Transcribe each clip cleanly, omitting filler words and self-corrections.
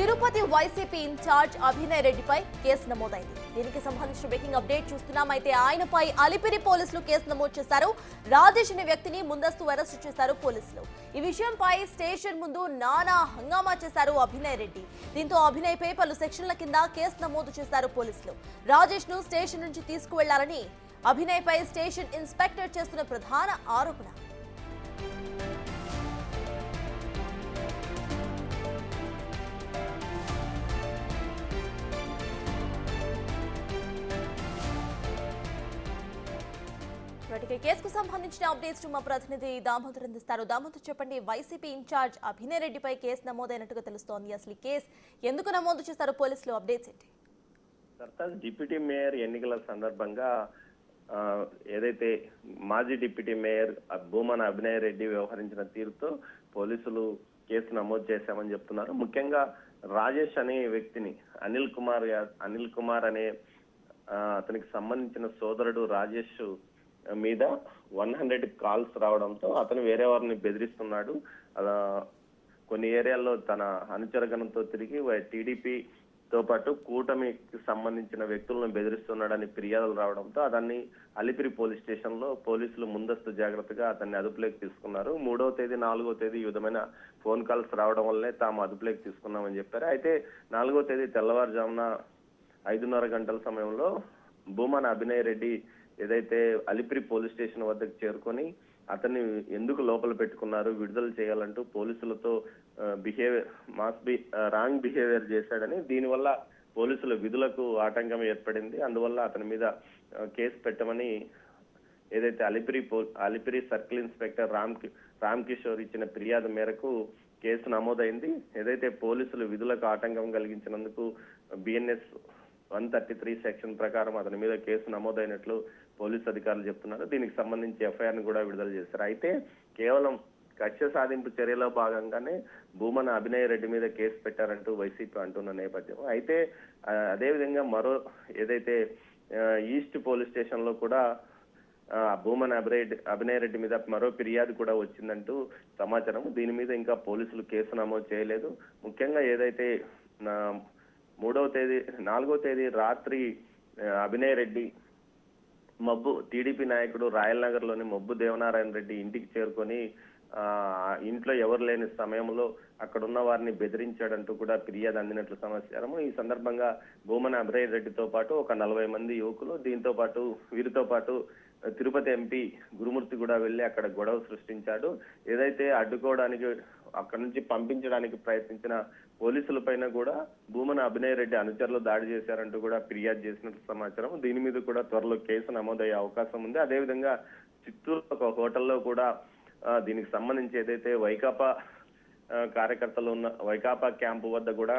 Tirupati YCP incharge Abhinay రెడ్డిపై case నమోదైంది. దీనికి సంబంధించిన బ్రేకింగ్ అప్డేట్ చూస్తున్నాం. అయితే ఆయనపై అలిపిరి పోలీసులు కేసు నమోదు చేశారు. రాజేష్ అనే వ్యక్తిని ముందస్తు అరెస్టు చేశారు పోలీసులు. ఈ విషయంపై స్టేషన్ ముందు నానా హంగామా చేశారు అభినయ్ రెడ్డి. దీంతో అభినయ్ పై పలు సెక్షన్ల కింద కేసు నమోదు చేశారు పోలీసులు. రాజేష్ ను స్టేషన్ నుంచి తీసుకువెళ్లాలని అభినయ్ పై స్టేషన్ ఇన్స్పెక్టర్ చేస్తున్న ప్రధాన ఆరోపణ. కేసుకు సంబంధించిన అప్డేట్స్ మా ప్రతినిధి దామోదర్ అందిస్తారు. దామోదర్, చెప్పండి, వైసీపీ ఇన్ఛార్జ్ అభినయ్ రెడ్డిపై కేసు నమోదైనట్టుగా తెలుస్తోంది. అసలు ఈ కేసు ఎందుకు నమోదు చేశారు పోలీసులు? అప్డేట్స్ ఏంటి? డిప్యూటీ మేయర్ ఎన్నికల సందర్భంగా ఏదైతే మాజీ డిప్యూటీ మేయర్ భూమన అభినయ్ రెడ్డి వ్యవహరించిన తీరుతో పోలీసులు కేసు నమోదు చేశామని చెప్తున్నారు. ముఖ్యంగా రాజేష్ అనే వ్యక్తిని అనిల్ కుమార్ అనే అతనికి సంబంధించిన సోదరుడు రాజేష్ మీద 100 కాల్స్ రావడంతో అతను వేరే వారిని బెదిరిస్తున్నాడు. అలా కొన్ని ఏరియాల్లో తన అనుచరగణంతో తిరిగి టీడీపీతో పాటు కూటమికి సంబంధించిన వ్యక్తులను బెదిరిస్తున్నాడని ఫిర్యాదులు రావడంతో అతన్ని అలిపిరి పోలీస్ స్టేషన్ లో పోలీసులు ముందస్తు జాగ్రత్తగా అతన్ని అదుపులోకి తీసుకున్నారు. 3వ తేదీ 4వ తేదీ ఈ విధమైన ఫోన్ కాల్స్ రావడం వల్లే తాము అదుపులోకి తీసుకున్నామని చెప్పారు. అయితే 4వ తేదీ తెల్లవారుజామున 5:30 గంటల సమయంలో భూమన అభినయ్ రెడ్డి ఏదైతే అలిపిరి పోలీస్ స్టేషన్ వద్దకు చేరుకొని అతన్ని ఎందుకు లోపల పెట్టుకున్నారు, విడుదల చేయాలంటూ పోలీసులతో రాంగ్ బిహేవియర్ చేశాడని, దీనివల్ల పోలీసుల విధులకు ఆటంకం ఏర్పడింది, అందువల్ల అతని మీద కేసు పెట్టమని ఏదైతే అలిపిరి సర్కిల్ ఇన్స్పెక్టర్ రామ్ కిషోర్ ఇచ్చిన ఫిర్యాదు మేరకు కేసు నమోదైంది. ఏదైతే పోలీసులు విధులకు ఆటంకం కలిగించినందుకు బిఎన్ఎస్ 133 సెక్షన్ ప్రకారం అతని మీద కేసు నమోదైనట్లు పోలీసు అధికారులు చెప్తున్నారు. దీనికి సంబంధించి ఎఫ్ఐఆర్ ను కూడా విడుదల చేశారు. అయితే కేవలం కక్ష సాధింపు చర్యలో భాగంగానే భూమన అభినయ్ రెడ్డి మీద కేసు పెట్టారంటూ వైసీపీ అంటున్న నేపథ్యం. అయితే అదేవిధంగా మరో ఏదైతే ఈస్ట్ పోలీస్ స్టేషన్ లో కూడా భూమన అభినయ్ రెడ్డి మీద మరో ఫిర్యాదు కూడా వచ్చిందంటూ సమాచారం. దీని మీద ఇంకా పోలీసులు కేసు నమోదు చేయలేదు. ముఖ్యంగా ఏదైతే 4వ తేదీ రాత్రి అభినయ్ రెడ్డి టీడీపీ నాయకుడు రాయల్ నగర్ లోని మబ్బు దేవనారాయణ రెడ్డి ఇంటికి చేరుకొని ఇంట్లో ఎవరు లేని సమయంలో అక్కడ ఉన్న వారిని బెదిరించాడంటూ కూడా ఫిర్యాదు అందినట్లు సమాచారము. ఈ సందర్భంగా భూమన అభినయ్ రెడ్డితో పాటు ఒక 40 మంది యువకులు వీరితో పాటు తిరుపతి ఎంపీ గురుమూర్తి కూడా వెళ్లి అక్కడ గొడవ సృష్టించాడు. ఏదైతే అడ్డుకోవడానికి అక్కడ నుంచి పంపించడానికి ప్రయత్నించిన పోలీసుల పైన కూడా భూమన అభినయ్ రెడ్డి అనుచరులు దాడి చేశారంటూ కూడా ఫిర్యాదు చేసినట్లు సమాచారం. దీని మీద కూడా త్వరలో కేసు నమోదయ్యే అవకాశం ఉంది. అదేవిధంగా చిత్తూరు ఒక హోటల్లో కూడా దీనికి సంబంధించి ఏదైతే వైకాపా కార్యకర్తలు ఉన్న వైకాపా క్యాంపు వద్ద కూడా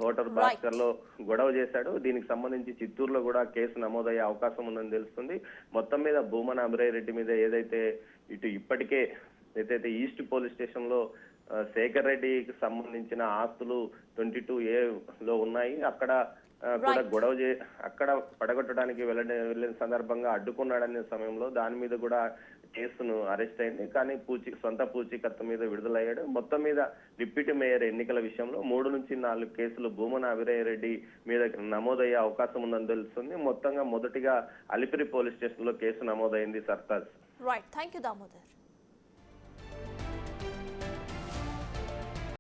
హోటల్ భాస్కర్ లో గొడవ చేశాడు. దీనికి సంబంధించి చిత్తూరులో కూడా కేసు నమోదయ్యే అవకాశం ఉందని తెలుస్తుంది. మొత్తం మీద భూమన అభినయ్ రెడ్డి మీద ఏదైతే ఇప్పటికే ఈస్ట్ పోలీస్ స్టేషన్ లో శేఖర్ రెడ్డికి సంబంధించిన ఆస్తులు 22A లో ఉన్నాయి. అక్కడ కూడా అక్కడ పడగొట్టడానికి వెళ్ళిన సందర్భంగా అడ్డుకున్నాడనే సమయంలో దాని మీద కూడా కేసును అరెస్ట్ అయింది. కానీ సొంత పూచీకత్తు మీద విడుదలయ్యాడు. మొత్తం మీద డిప్యూటీ మేయర్ ఎన్నికల విషయంలో 3 నుంచి 4 కేసులు భూమన అభినయ్ రెడ్డి మీద నమోదయ్యే అవకాశం ఉందని తెలుస్తుంది. మొత్తంగా మొదటిగా అలిపిరి పోలీస్ స్టేషన్ లో కేసు నమోదైంది. సర్తాజ్. Right, thank you Damodar.